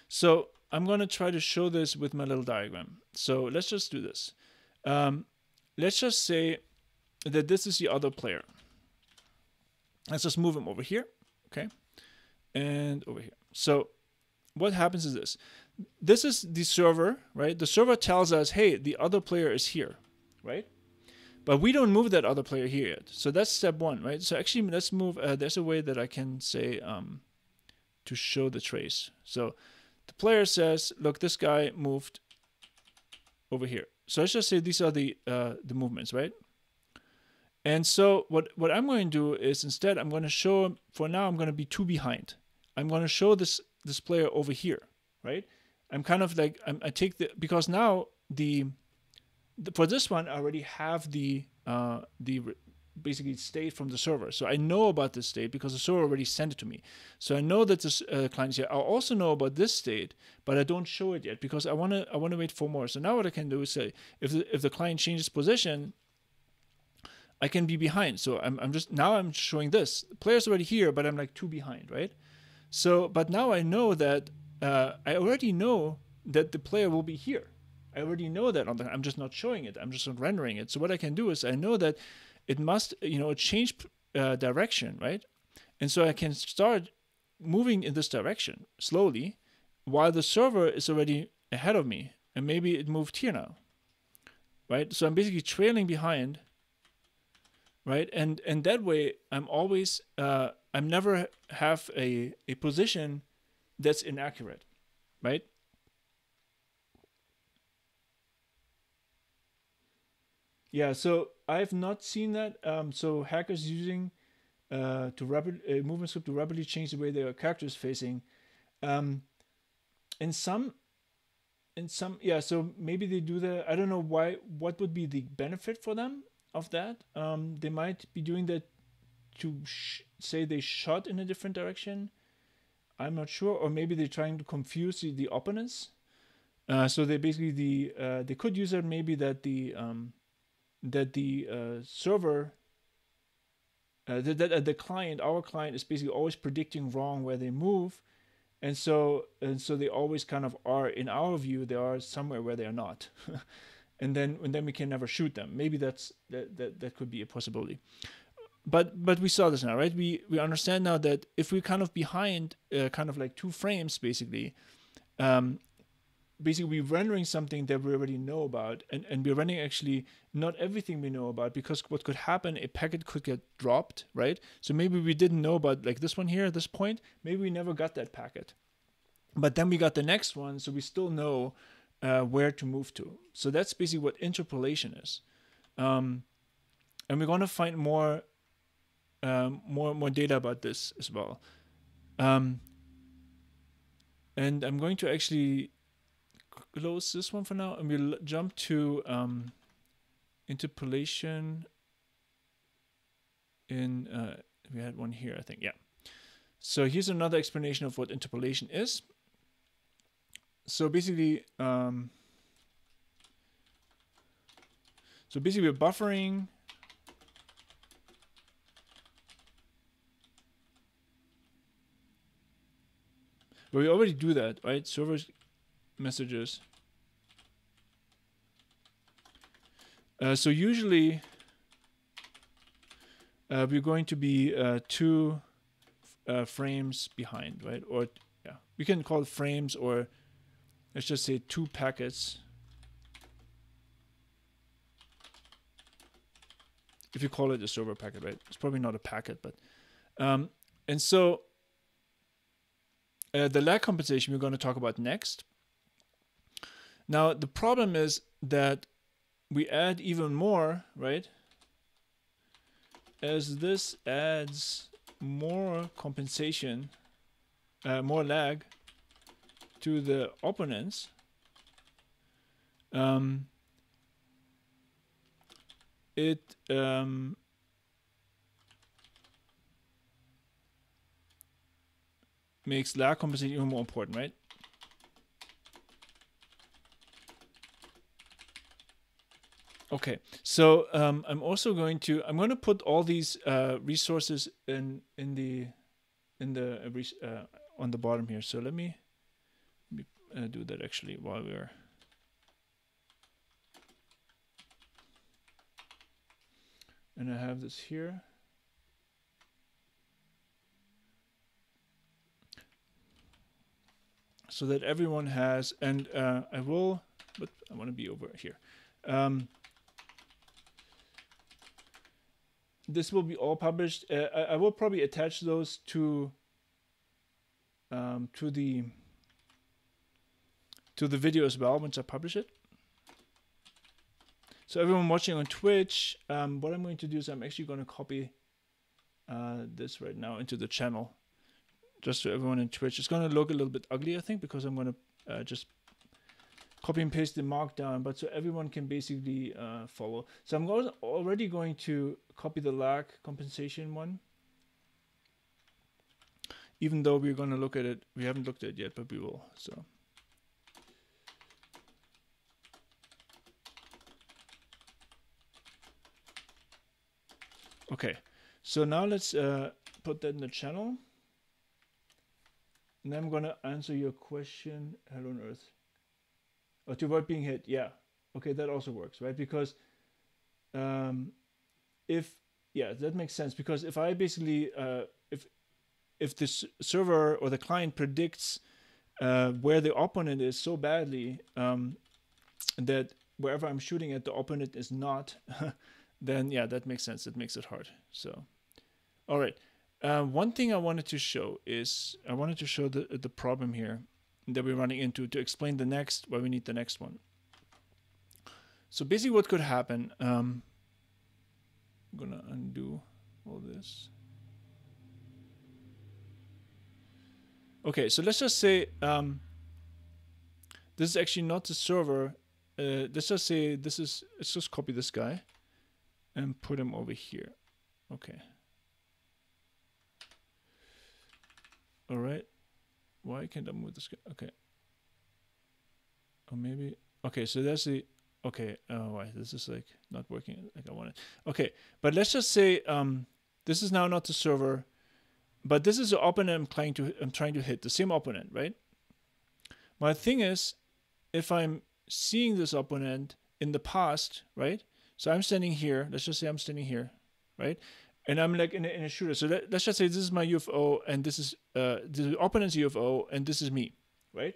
so I'm going to try to show this with my little diagram. So let's just do this. Let's just say that this is the other player. Let's just move him over here, okay? And over here. So what happens is this. This is the server, right? The server tells us, hey, the other player is here, right? But we don't move that other player here yet. So that's step one, right? So actually, let's move. There's a way that I can say to show the trace. So the player says, look, this guy moved over here. So let's just say these are the movements, right? And so what I'm going to do is instead I'm going to show, for now I'm going to be 2 behind. I'm going to show this player over here, right? I'm kind of like, I take because now for this one I already have the basically state from the server. So I know about this state because the server already sent it to me. So I know that this client is here. I also know about this state, but I don't show it yet because I want to wait for more. So now what I can do is say, if the client changes position, I can be behind. So I'm showing this. The player's already here, but I'm like 2 behind, right? So, but now I know that I already know that the player will be here, I already know that I'm just not showing it. I'm just not rendering it. So what I can do is I know that it must, change direction, right? And so I can start moving in this direction slowly while the server is already ahead of me. And maybe it moved here now, right? So I'm basically trailing behind, right? And that way I'm always, I'm never have a position that's inaccurate, right? Yeah, so I've not seen that. So hackers using movement script to rapidly change the way their character is facing. Um, in some, yeah. So maybe they do that. I don't know why. What would be the benefit for them of that? They might be doing that to say they shot in a different direction. I'm not sure, or maybe they're trying to confuse the opponents. So they basically they could use it maybe that the server that the client, our client, is basically always predicting wrong where they move, and so they always kind of are, in our view, they are somewhere where they are not, and then we can never shoot them. Maybe that could be a possibility. But we saw this now, right? We understand now that if we're kind of behind, kind of like 2 frames, um, basically we're rendering something that we already know about, and we're running actually not everything we know about, because what could happen, a packet could get dropped, right? So maybe we didn't know about like this one here at this point, maybe we never got that packet, but then we got the next one, so we still know where to move to. So that's basically what interpolation is, and we're going to find more data about this as well, and I'm going to actually close this one for now, and we'll jump to interpolation in we had one here, I think. Yeah, so here's another explanation of what interpolation is. So basically we're buffering but we already do that, right? Servers messages. So usually we're going to be 2 frames behind, right? Or yeah, we can call it frames, or let's just say 2 packets. If you call it a server packet, right? It's probably not a packet, but and so the lag compensation we're going to talk about next. Now the problem is that we add even more, right? As this adds more compensation, more lag to the opponents, it makes lag compensation even more important, right? Okay, so I'm also going to put all these resources in the on the bottom here. So let me do that actually while we're and I have this here. So that everyone has, and I will, but I want to be over here. This will be all published. I will probably attach those to the video as well once I publish it. So everyone watching on Twitch, what I'm going to do is I'm actually going to copy this right now into the channel, just so everyone in Twitch. It's going to look a little bit ugly, I think, because I'm going to just copy and paste the markdown, but so everyone can basically follow. So I'm already going to copy the lag compensation one, even though we're going to look at it. We haven't looked at it yet, but we will. So okay, so now let's put that in the channel, and I'm going to answer your question. Hello on Earth. or to avoid being hit. Yeah, okay, that also works, right? Because if yeah, that makes sense, because if I basically if this server or the client predicts where the opponent is so badly that wherever I'm shooting at, the opponent is not, then yeah, that makes sense. It makes it hard. So, all right. One thing I wanted to show is I wanted to show the problem here that we're running into to explain the next why we need the next one. So basically, what could happen? I'm gonna undo all this. Okay, so let's just say this is actually not the server. Let's just say this is. Let's just copy this guy and put him over here. Okay. All right. Why can't I move this guy? Okay. Or maybe. Okay, so that's the. Okay. Oh, why this is like not working like I wanted. Okay, but let's just say this is now not the server, but this is the opponent I'm trying to hit, the same opponent, right? My thing is, if I'm seeing this opponent in the past, right? So I'm standing here. Let's just say I'm standing here, right? And I'm like in a shooter. So let's just say this is my UFO, and this is the opponent's UFO, and this is me, right?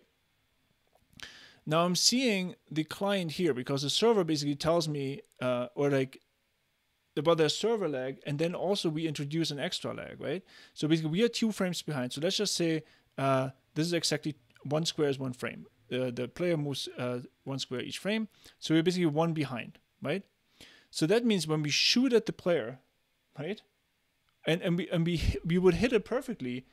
Now I'm seeing the client here because the server basically tells me, or like about their server lag, and then also we introduce an extra lag, right? So basically we are 2 frames behind. So let's just say this is exactly 1 square is 1 frame. The player moves 1 square each frame. So we're basically 1 behind, right? So that means when we shoot at the player, right? And we would hit it perfectly.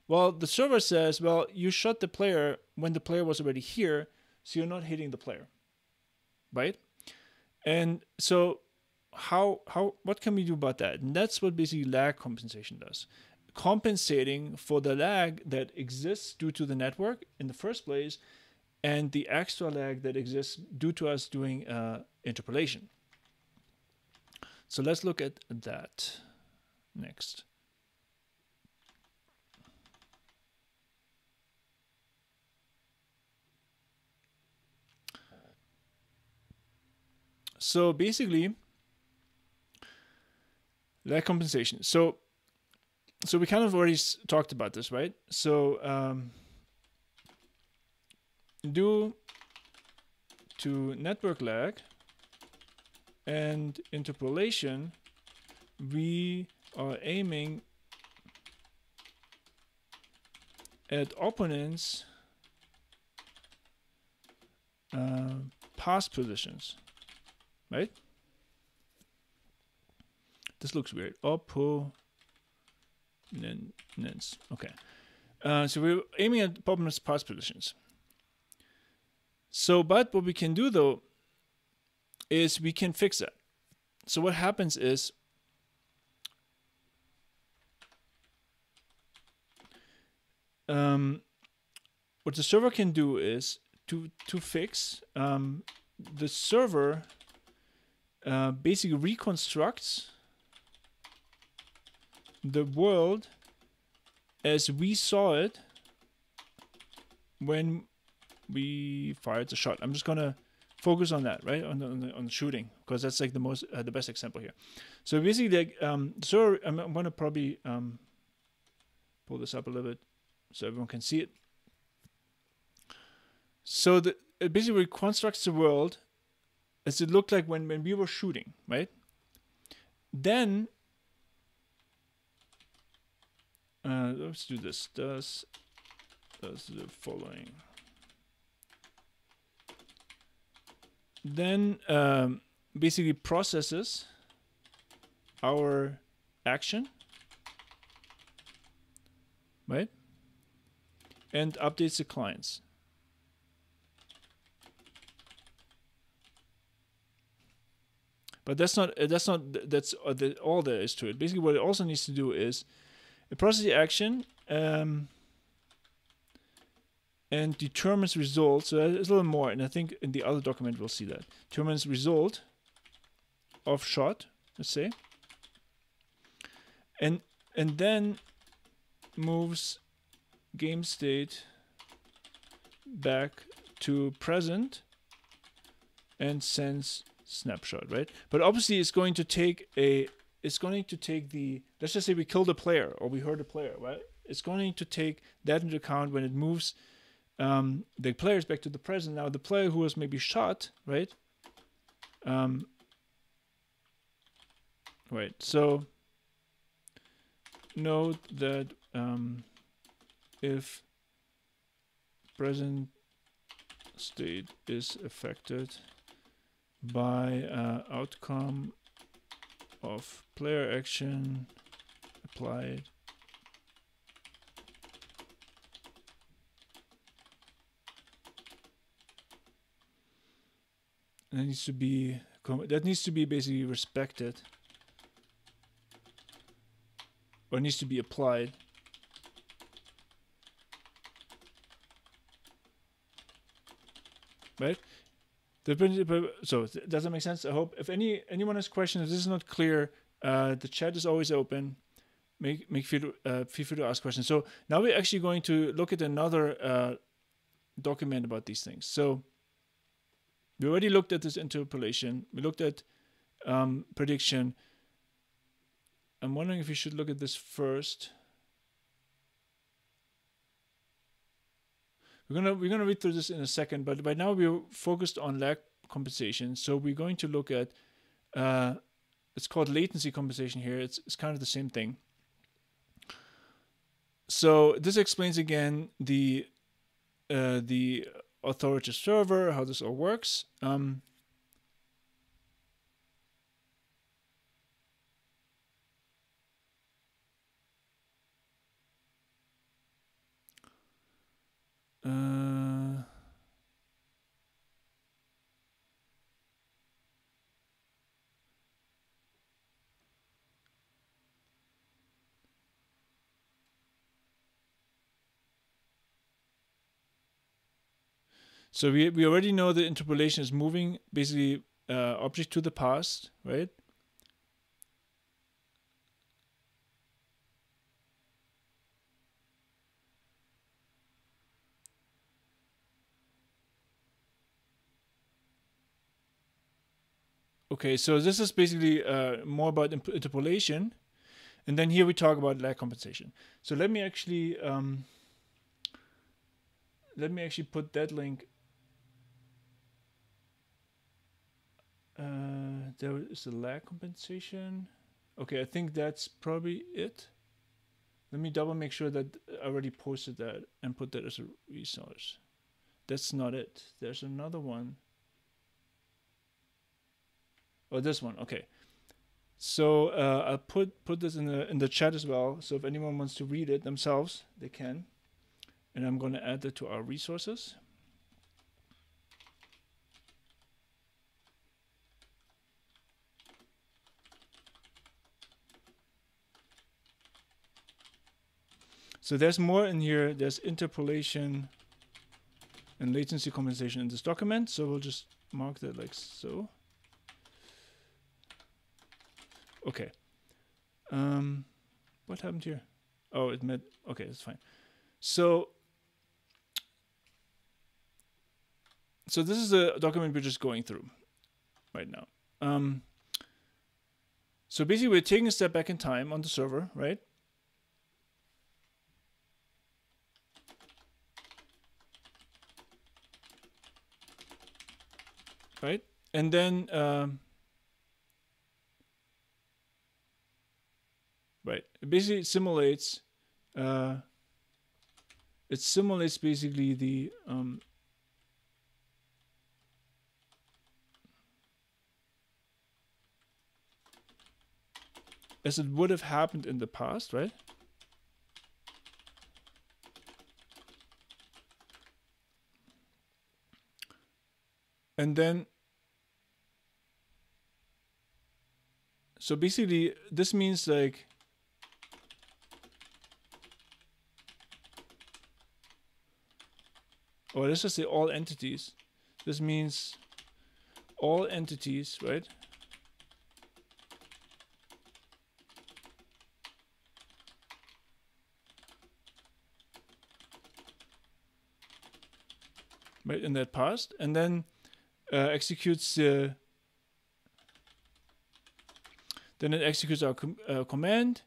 Well, the server says, well, you shot the player when the player was already here, so you're not hitting the player, right? And so what can we do about that? And that's what basically lag compensation does. Compensating for the lag that exists due to the network in the first place, and the extra lag that exists due to us doing interpolation. So let's look at that next. So basically, lag compensation. So we kind of already talked about this, right? So due to network lag and interpolation, we are aiming at opponents' past positions, right? This looks weird. Opponents. Okay. So we're aiming at opponents' past positions. So, but what we can do though is we can fix that. So what happens is what the server can do is to fix the server basically reconstructs the world as we saw it when we fired the shot. I'm just gonna focus on that, right? On shooting, because that's like the best example here. So basically, like so I'm gonna probably pull this up a little bit so everyone can see it. So it basically reconstructs the world as it looked like when we were shooting, right? Then let's do this. Does the following. Then basically processes our action, right? And updates the clients. But that's all there is to it. Basically, what it also needs to do is it processes the action and determines result. So there's a little more, and I think in the other document we'll see that. Determines result of shot, let's say, and then moves game state back to present and sense snapshot, right? But obviously it's going to take the, let's just say we killed a player or we hurt a player, right? It's going to take that into account when it moves the players back to the present. Now the player who was maybe shot, right? Right, so note that if present state is affected by outcome of player action applied, that needs to be basically respected, or needs to be applied. Right? So does that make sense? I hope if anyone has questions, if this is not clear, the chat is always open. Feel free to ask questions. So now we're actually going to look at another document about these things. So we already looked at this interpolation. We looked at prediction. I'm wondering if we should look at this first. We're gonna read through this in a second, but right now we're focused on lag compensation. So we're going to look at it's called latency compensation here. It's kind of the same thing. So this explains again the authoritative server, how this all works. So we already know that interpolation is moving basically object to the past, right? Okay, so this is basically more about interpolation, and then here we talk about lag compensation. So let me actually put that link. There is the lag compensation. Okay, I think that's probably it. Let me double make sure that I already posted that and put that as a resource. That's not it. There's another one. Oh, this one. Okay. So I'll put this in the chat as well. So if anyone wants to read it themselves, they can. And I'm going to add that to our resources. So there's more in here. There's interpolation and latency compensation in this document. So we'll just mark that like so. Okay. What happened here? Oh, it meant, okay, that's fine. So this is a document we're just going through right now. So basically we're taking a step back in time on the server, right? Right? And then, right, it basically simulates, basically the, as it would have happened in the past, right? And then, so basically this means like, or let's just say all entities. This means all entities, right? Right, in that past. And then executes then it executes our command,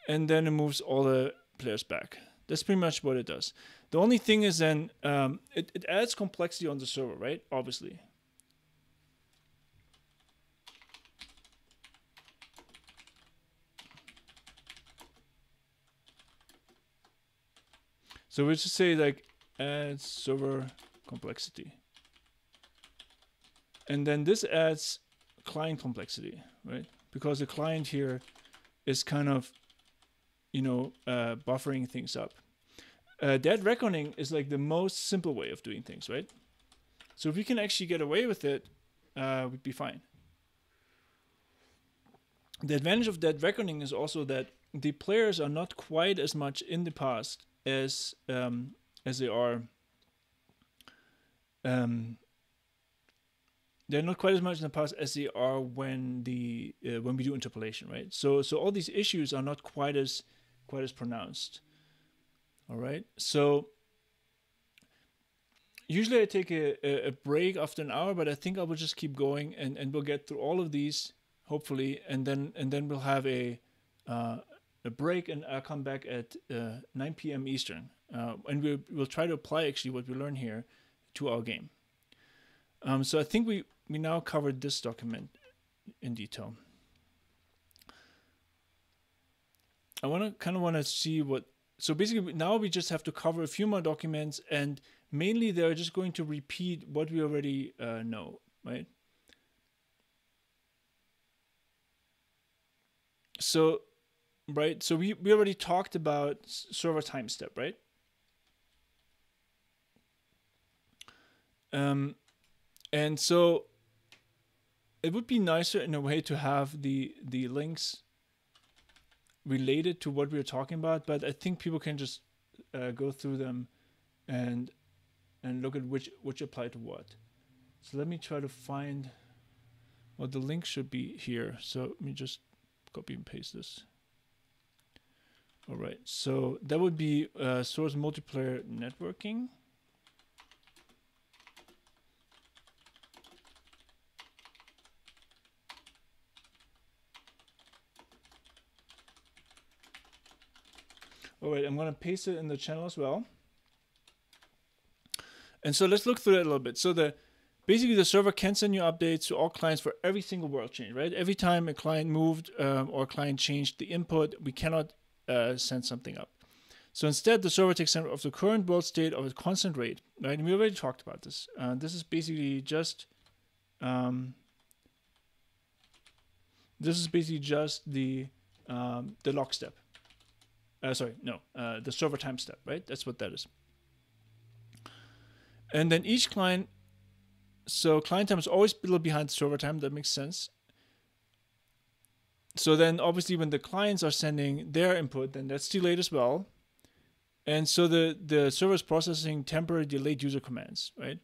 and then it moves all the players back. That's pretty much what it does. The only thing is then it adds complexity on the server, right? Obviously. So we just say like add server complexity. And then this adds client complexity, right? Because the client here is kind of, buffering things up. That reckoning is like the most simple way of doing things, right? So if we can actually get away with it, we'd be fine. The advantage of that reckoning is also that the players are not quite as much in the past as they are. They're not quite as much in the past as they are when we do interpolation, right? So all these issues are not quite as pronounced. All right. So usually I take a break after an hour, but I think I will just keep going and we'll get through all of these hopefully, and then we'll have a break, and I'll come back at 9 p.m. Eastern, and we'll try to apply actually what we learn here to our game. So I think we now covered this document in detail. I want to see what. So basically, now we just have to cover a few more documents, and mainly they're just going to repeat what we already know, right? So, right. So we already talked about server time step, right? And so it would be nicer in a way to have the links related to what we're talking about, but I think people can just go through them and look at which apply to what. So let me try to find what the link should be here. So let me just copy and paste this. All right, so that would be source multiplayer networking. All right, I'm going to paste it in the channel as well. And so let's look through it a little bit. So basically the server can send you updates to all clients for every single world change, right? Every time a client moved or a client changed the input, we cannot send something up. So instead, the server takes note of the current world state of a constant rate, right? And we already talked about this. This is basically just the log step. The server time step, right? That's what that is. And then each client, so client time is always a little behind the server time. That makes sense. So then obviously when the clients are sending their input, then that's delayed as well. And so the server is processing temporary delayed user commands, right?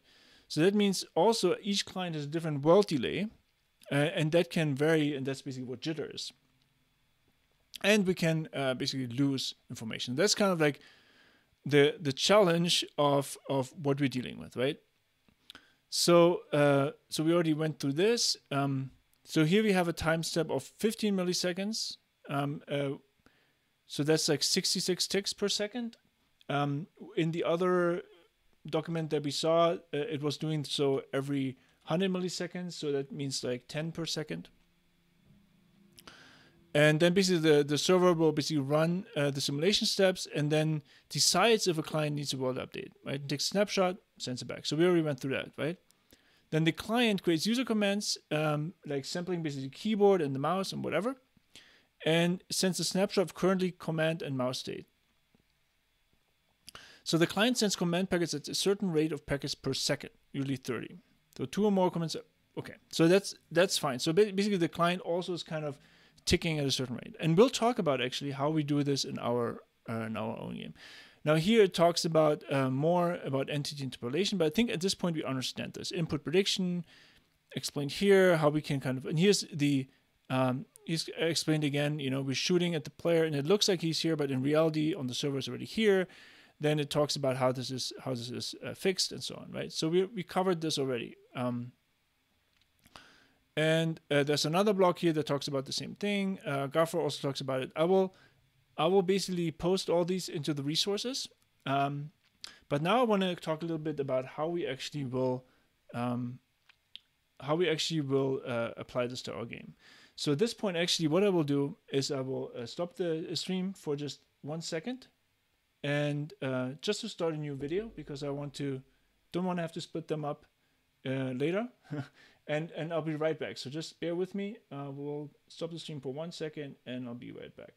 So that means also each client has a different world delay, and that can vary, and that's basically what jitter is. And we can basically lose information. That's kind of like the challenge of what we're dealing with, right? So so we already went through this. So here we have a time step of 15 milliseconds. So that's like 66 ticks per second. In the other document that we saw, it was doing so every 100 milliseconds. So that means like 10 per second. And then basically the server will basically run the simulation steps and then decides if a client needs a world update, right? It takes a snapshot, sends it back. So we already went through that, right? Then the client creates user commands, like sampling basically the keyboard and the mouse and whatever, and sends a snapshot of currently command and mouse state. So the client sends command packets at a certain rate of packets per second, usually 30. So 2 or more commands. Okay, so that's fine. So basically the client also is kind of ticking at a certain rate. And we'll talk about actually how we do this in our own game. Now here it talks about more about entity interpolation, but I think at this point we understand this. Input prediction explained here, how we can kind of, and here's the, he's explained again, we're shooting at the player and it looks like he's here, but in reality on the server is already here. Then it talks about how this is fixed and so on, right? So we covered this already. And there's another blog here that talks about the same thing. Gaffer also talks about it. I will basically post all these into the resources. But now I want to talk a little bit about how we actually will apply this to our game. So at this point, actually, what I will do is I will stop the stream for just 1 second, and just to start a new video, because I don't want to have to split them up later. and I'll be right back. So just bear with me. We'll stop the stream for 1 second, and I'll be right back.